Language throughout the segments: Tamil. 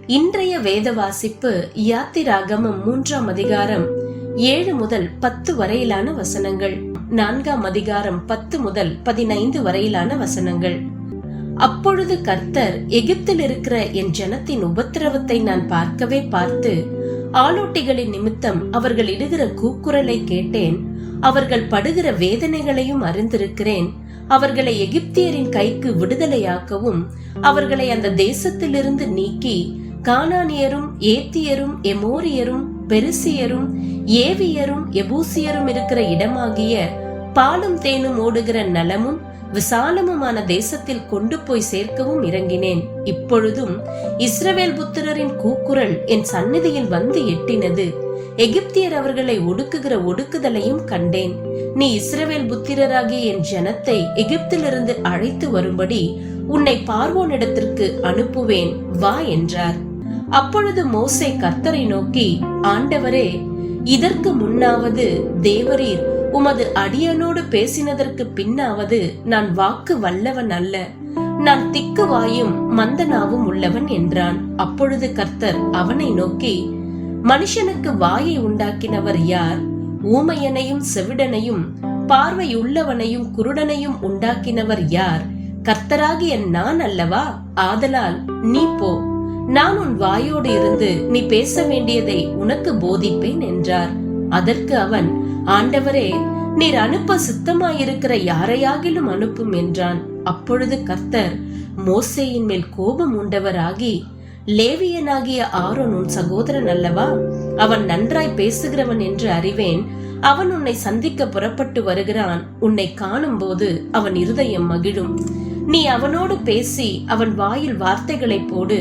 இன்றைய வேத வாசிப்பு யாத்திராகமம் 3ஆம் அதிகாரம் 7 முதல் 10 வரையிலான வசனங்கள், 4ஆம் அதிகாரம் 10 முதல் 15 வரையிலான வசனங்கள். அப்பொழுது கர்த்தர், எகிப்தில் இருக்கிற என் ஜனத்தின் உபத்திரவத்தை நான் பார்க்கவே பார்த்து, ஆளோட்டிகளின் நிமித்தம் அவர்கள் இடுகிற கூக்குரலை கேட்டேன். அவர்கள் படுகிற வேதனைகளையும் அறிந்திருக்கிறேன். அவர்களை எகிப்தியரின் கைக்கு விடுதலையாக்கவும், அவர்களை அந்த தேசத்திலிருந்து நீக்கி கானானியரும் ஏத்தியரும் எமோரியரும் பெருசியரும் ஏவியரும் எபூசியரும் இருக்கிற இடமாகிய பாலும் தேனும் ஓடுகிற நலமும் விசாலமுமான தேசத்தில் கொண்டு போய் சேர்க்கவும் இறங்கினேன். இப்பொழுதும் இஸ்ரவேல் புத்திரரின் கூக்குரல் என் சந்நிதியில் வந்து எட்டினது. எகிப்தியர் அவர்களை ஒடுக்குகிற ஒடுக்குதலையும் கண்டேன். நீ இஸ்ரவேல் புத்திரராகிய என் ஜனத்தை எகிப்திலிருந்து அழைத்து வரும்படி உன்னை பார்வோனிடத்திற்கு அனுப்புவேன், வா என்றார். அப்பொழுது மோசே கர்த்தரை நோக்கி, ஆண்டவரே, இதற்கு முன்னாவது தேவரீர் உமது அடியனோடு பேசினதற்கு பின்னாவது நான் வாக்கு வல்லவன் அல்ல, நான் திக்கு வாயும் மந்தனாவும் உள்ளவன் என்றான். அப்பொழுது கர்த்தர் அவனை நோக்கி, மனுஷனுக்கு வாயை உண்டாக்கினவர் யார்? ஊமையனையும் செவிடனையும் பார்வையுள்ளவனையும் குருடனையும் உண்டாக்கினவர் யார்? கர்த்தராகிய நான் அல்லவா? ஆதலால் நீ போ, நான் உன் வாயோடு இருந்து நீ பேச வேண்டியதை உனக்கு போதிப்பேன் என்றார். அதற்கு அவன், ஆண்டவரே, நீர் அனுப்ப சித்தமாயிருக்கிற யாரையாகிலும் அனுப்பும் என்றான். அப்பொழுது கர்த்தர் மோசேயின் மேல் கோபம் உண்டவராகி, லேவியனாகிய ஆரோன் உன் சகோதரன் அல்லவா? அவன் நன்றாய் பேசுகிறவன் என்று அறிவேன். அவன் உன்னை சந்திக்க புறப்பட்டு வருகிறான். உன்னை காணும் போது அவன் இருதயம் மகிழும். நீ அவனோடு பேசி அவன் வாயில் வார்த்தைகளை போடு.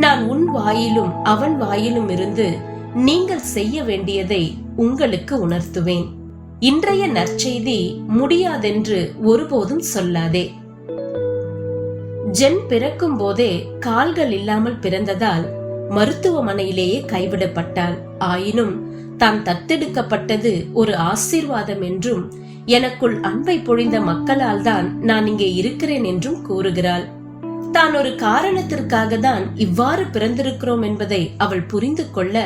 நான் உன் வாயிலும் அவன் வாயிலும் இருந்து நீங்கள் செய்ய வேண்டியதை உங்களுக்கு உணர்த்துவேன். இன்றைய நற்செய்தி, முடியாதென்று ஒருபோதும் சொல்லாதே. ஜென் பிறக்கும் போதே கால்கள் இல்லாமல் பிறந்ததால் மருத்துவமனையிலேயே கைவிடப்பட்டாள். ஆயினும் தான் தத்தெடுக்கப்பட்டது ஒரு ஆசீர்வாதம் என்றும், எனக்குள் அன்பை பொழிந்த மக்களால் தான் நான் இங்கே இருக்கிறேன் என்றும் கூறுகிறாள். தான் ஒரு காரணத்திற்காக தான் இவ்வாறு பிறந்திருக்கிறோம் என்பதை அவள் புரிந்து கொள்ள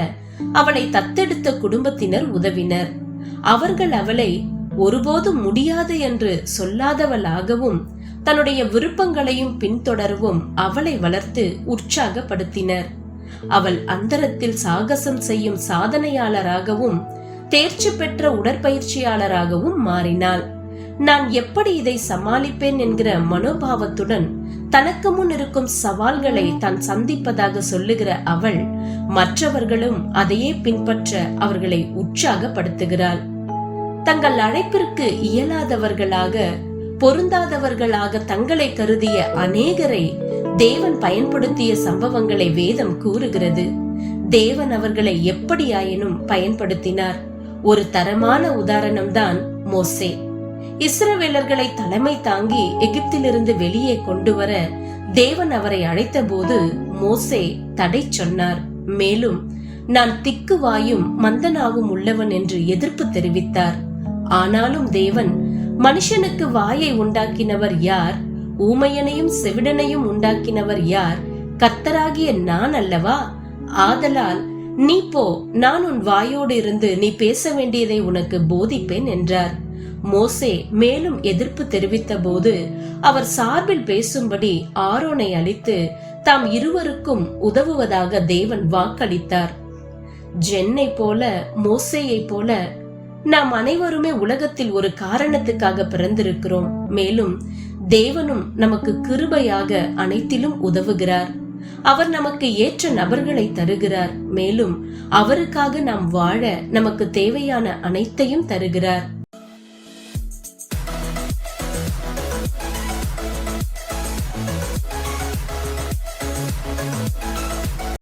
அவளை தத்தெடுத்த குடும்பத்தினர் உதவினர். அவர்கள் அவளை ஒருபோதும் முடியாது என்று சொல்லாதவளாகவும் தன்னுடைய விருப்பங்களையும் பின்தொடரவும் அவளை வளர்த்து உற்சாகப்படுத்தினர். அவள் அந்தரத்தில் சாகசம் செய்யும் சாதனையாளராகவும் தேர்ச்சி பெற்ற உடற்பயிற்சியாளராகவும் மாறினாள். நான் எப்படி இதை சமாளிப்பேன் என்கிற மனோபாவத்துடன் தனக்கு முன் இருக்கும் சவால்களை தான் சந்திப்பதாக சொல்லுகிற அவள் மற்றவர்களும் அதையே பின்பற்ற அவர்களை உற்சாகப்படுத்துகிறாள். தங்கள் அழைப்பிற்கு இயலாதவர்களாக, பொருந்தாதவர்களாக தங்களை கருதிய அநேகரை தேவன் பயன்படுத்திய சம்பவங்களை வேதம் கூறுகிறது. தேவன் அவர்களை எப்படியாயினும் பயன்படுத்தினார். ஒரு தரமான உதாரணம்தான் மோசே. இஸ்ரவேலர்களை தலைமை தாங்கி எகிப்திலிருந்து வெளியே கொண்டு வர தேவன் அவரை அழைத்த போது மோசே தடை சொன்னார். மேலும் நான் திக்கு வாயும் மந்தனாவும் உள்ளவன் என்று எதிர்ப்பு தெரிவித்தார். ஆனாலும் தேவன், மனுஷனுக்கு வாயை உண்டாக்கினவர் யார்? ஊமையனையும் செவிடனையும் உண்டாக்கினவர் யார்? கர்த்தராகிய நான் அல்லவா? ஆதலால் நீ போ, நான் உன் வாயோடு இருந்து நீ பேச வேண்டியதை உனக்கு போதிப்பேன் என்றார். மோசே மேலும் எதிர்ப்பு தெரிவித்த போது அவர் சார்பில் பேசும்படி ஆரோனை அளித்து தாம் இருவருக்கும் உதவுவதாக தேவன் வாக்களித்தார். ஜென்னை போல, மோசேயை போல நாம் அனைவருமே உலகத்தில் ஒரு காரணத்துக்காக பிறந்திருக்கிறோம். மேலும் தேவனும் நமக்கு கிருபையாக அனைத்திலும் உதவுகிறார். அவர் நமக்கு ஏற்ற நபர்களை தருகிறார். மேலும் அவருக்காக நாம் வாழ நமக்கு தேவையான அனைத்தையும் தருகிறார்.